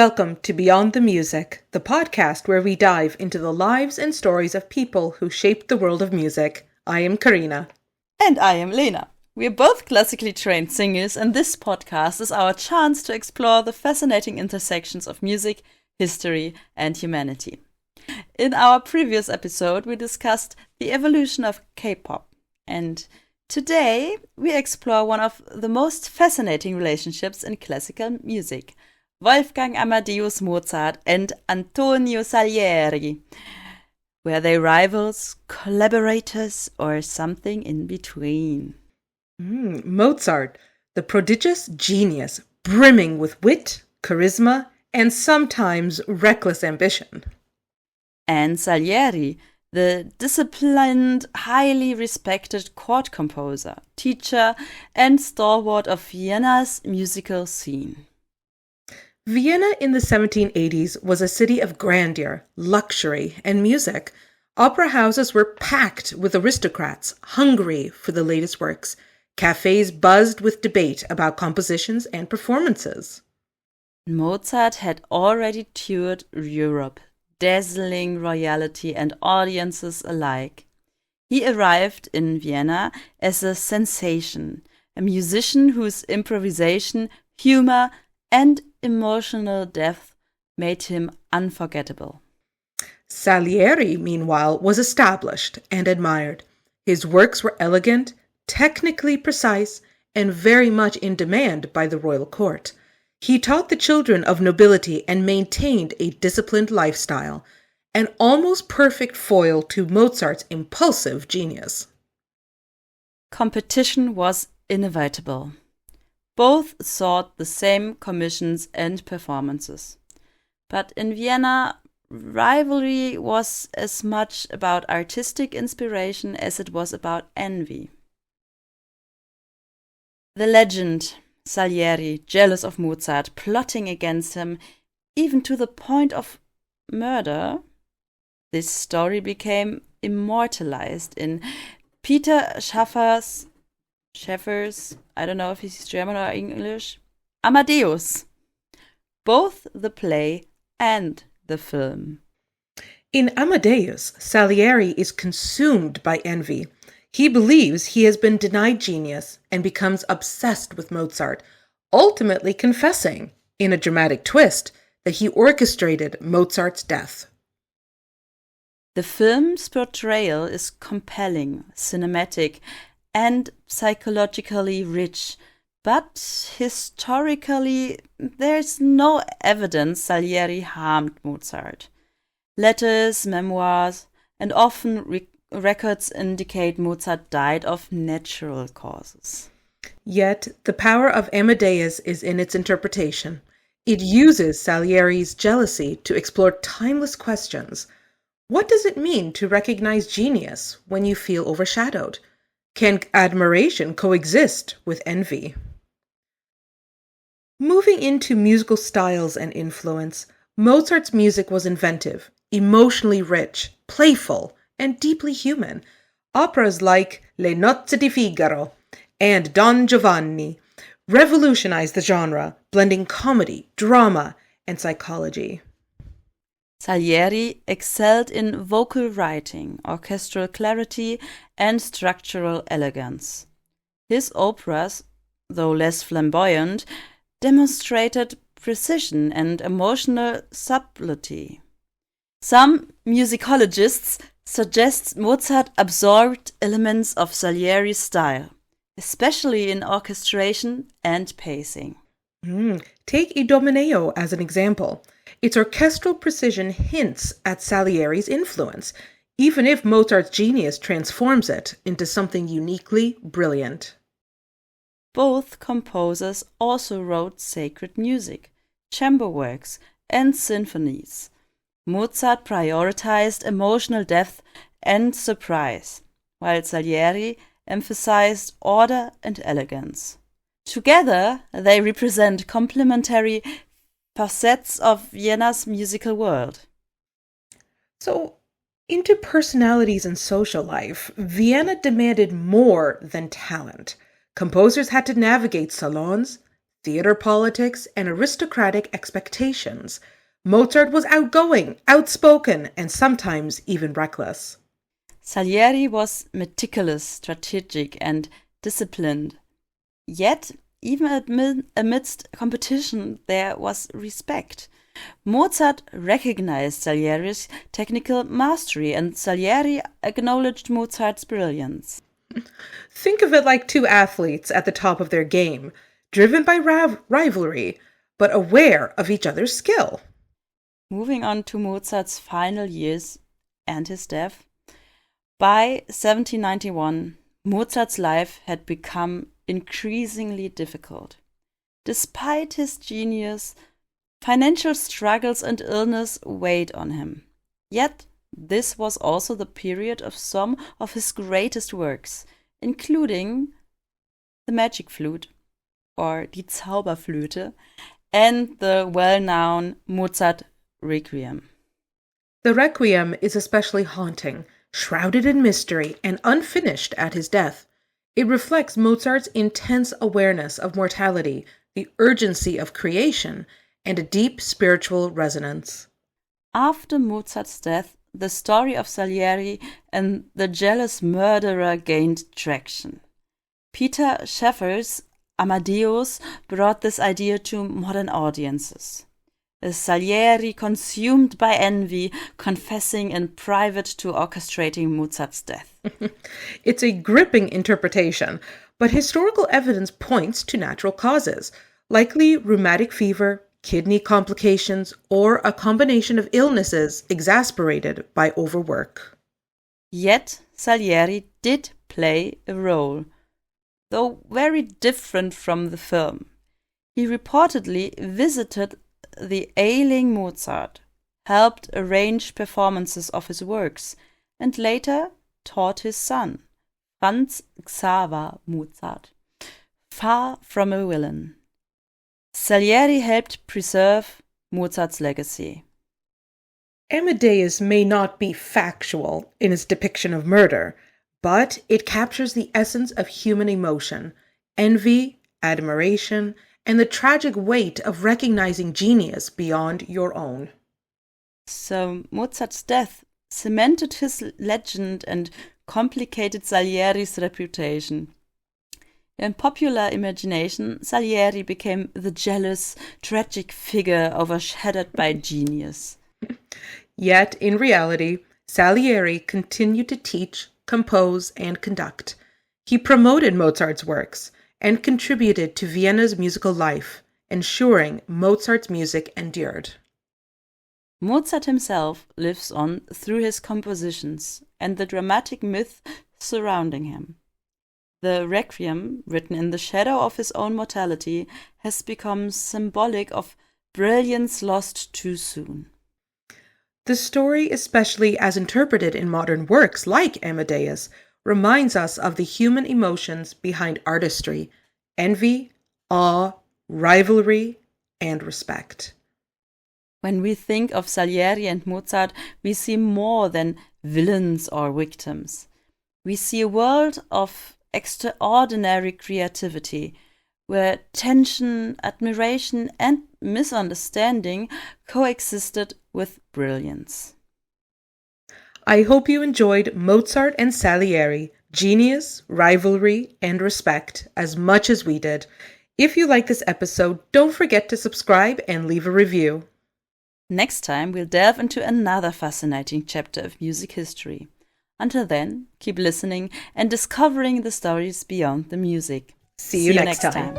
Welcome to Beyond the Music, the podcast where we dive into the lives and stories of people who shaped the world of music. I am Karina. And I am Lena. We are both classically trained singers, and this podcast is our chance to explore the fascinating intersections of music, history, and humanity. In our previous episode, we discussed the evolution of K-pop, and today we explore one of the most fascinating relationships in classical music, Wolfgang Amadeus Mozart and Antonio Salieri. Were they rivals, collaborators, or something in between? Mozart, the prodigious genius, brimming with wit, charisma, and sometimes reckless ambition. And Salieri, the disciplined, highly respected court composer, teacher, and stalwart of Vienna's musical scene. Vienna in the 1780s was a city of grandeur, luxury, and music. Opera houses were packed with aristocrats hungry for the latest works. Cafes buzzed with debate about compositions and performances. Mozart had already toured Europe, dazzling royalty and audiences alike. He arrived in Vienna as a sensation, a musician whose improvisation, humor, and emotional depth made him unforgettable. Salieri, meanwhile, was established and admired. His works were elegant, technically precise, and very much in demand by the royal court. He taught the children of nobility and maintained a disciplined lifestyle, an almost perfect foil to Mozart's impulsive genius. Competition was inevitable. Both sought the same commissions and performances. But in Vienna, rivalry was as much about artistic inspiration as it was about envy. The legend, Salieri, jealous of Mozart, plotting against him, even to the point of murder, this story became immortalized in Peter Schaffer's, I don't know if he's German or English, Amadeus. Both the play and the film. In Amadeus, Salieri is consumed by envy. He believes he has been denied genius and becomes obsessed with Mozart, ultimately confessing, in a dramatic twist, that he orchestrated Mozart's death. The film's portrayal is compelling, cinematic, and psychologically rich, but historically there's no evidence Salieri harmed Mozart. Letters, memoirs, and often records indicate Mozart died of natural causes. Yet the power of Amadeus is in its interpretation. It uses Salieri's jealousy to explore timeless questions. What does it mean to recognize genius when you feel overshadowed? Can admiration coexist with envy? Moving into musical styles and influence, Mozart's music was inventive, emotionally rich, playful, and deeply human. Operas like Le Nozze di Figaro and Don Giovanni revolutionized the genre, blending comedy, drama, and psychology. Salieri excelled in vocal writing, orchestral clarity, and structural elegance. His operas, though less flamboyant, demonstrated precision and emotional subtlety. Some musicologists suggest Mozart absorbed elements of Salieri's style, especially in orchestration and pacing. Take Idomeneo as an example. Its orchestral precision hints at Salieri's influence, even if Mozart's genius transforms it into something uniquely brilliant. Both composers also wrote sacred music, chamber works, and symphonies. Mozart prioritized emotional depth and surprise, while Salieri emphasized order and elegance. Together, they represent complementary facets of Vienna's musical world. So, into personalities and social life, Vienna demanded more than talent. Composers had to navigate salons, theater politics, and aristocratic expectations. Mozart was outgoing, outspoken, and sometimes even reckless. Salieri was meticulous, strategic, and disciplined. Yet, even amidst competition, there was respect. Mozart recognized Salieri's technical mastery, and Salieri acknowledged Mozart's brilliance. Think of it like two athletes at the top of their game, driven by rivalry, but aware of each other's skill. Moving on to Mozart's final years and his death. By 1791, Mozart's life had become increasingly difficult. Despite his genius, financial struggles and illness weighed on him. Yet, this was also the period of some of his greatest works, including the Magic Flute, or Die Zauberflöte, and the well-known Mozart Requiem. The Requiem is especially haunting, shrouded in mystery and unfinished at his death. It reflects Mozart's intense awareness of mortality, the urgency of creation, and a deep spiritual resonance. After Mozart's death, the story of Salieri and the jealous murderer gained traction. Peter Scheffer's Amadeus brought this idea to modern audiences. Salieri, consumed by envy, confessing in private to orchestrating Mozart's death. It's a gripping interpretation, but historical evidence points to natural causes, likely rheumatic fever, kidney complications, or a combination of illnesses exacerbated by overwork. Yet Salieri did play a role, though very different from the film. He reportedly visited the ailing Mozart, helped arrange performances of his works, and later taught his son, Franz Xaver Mozart, far from a villain. Salieri helped preserve Mozart's legacy. Amadeus may not be factual in its depiction of murder, but it captures the essence of human emotion, envy, admiration, and the tragic weight of recognizing genius beyond your own. So Mozart's death cemented his legend and complicated Salieri's reputation. In popular imagination, Salieri became the jealous, tragic figure overshadowed by genius. Yet, in reality, Salieri continued to teach, compose, and conduct. He promoted Mozart's works and contributed to Vienna's musical life, ensuring Mozart's music endured. Mozart himself lives on through his compositions and the dramatic myth surrounding him. The Requiem, written in the shadow of his own mortality, has become symbolic of brilliance lost too soon. The story, especially as interpreted in modern works like Amadeus, reminds us of the human emotions behind artistry: envy, awe, rivalry, and respect. When we think of Salieri and Mozart, we see more than villains or victims. We see a world of extraordinary creativity, where tension, admiration, and misunderstanding coexisted with brilliance. I hope you enjoyed Mozart and Salieri, Genius, Rivalry, and Respect as much as we did. If you like this episode, don't forget to subscribe and leave a review. Next time, we'll delve into another fascinating chapter of music history. Until then, keep listening and discovering the stories beyond the music. See you next time.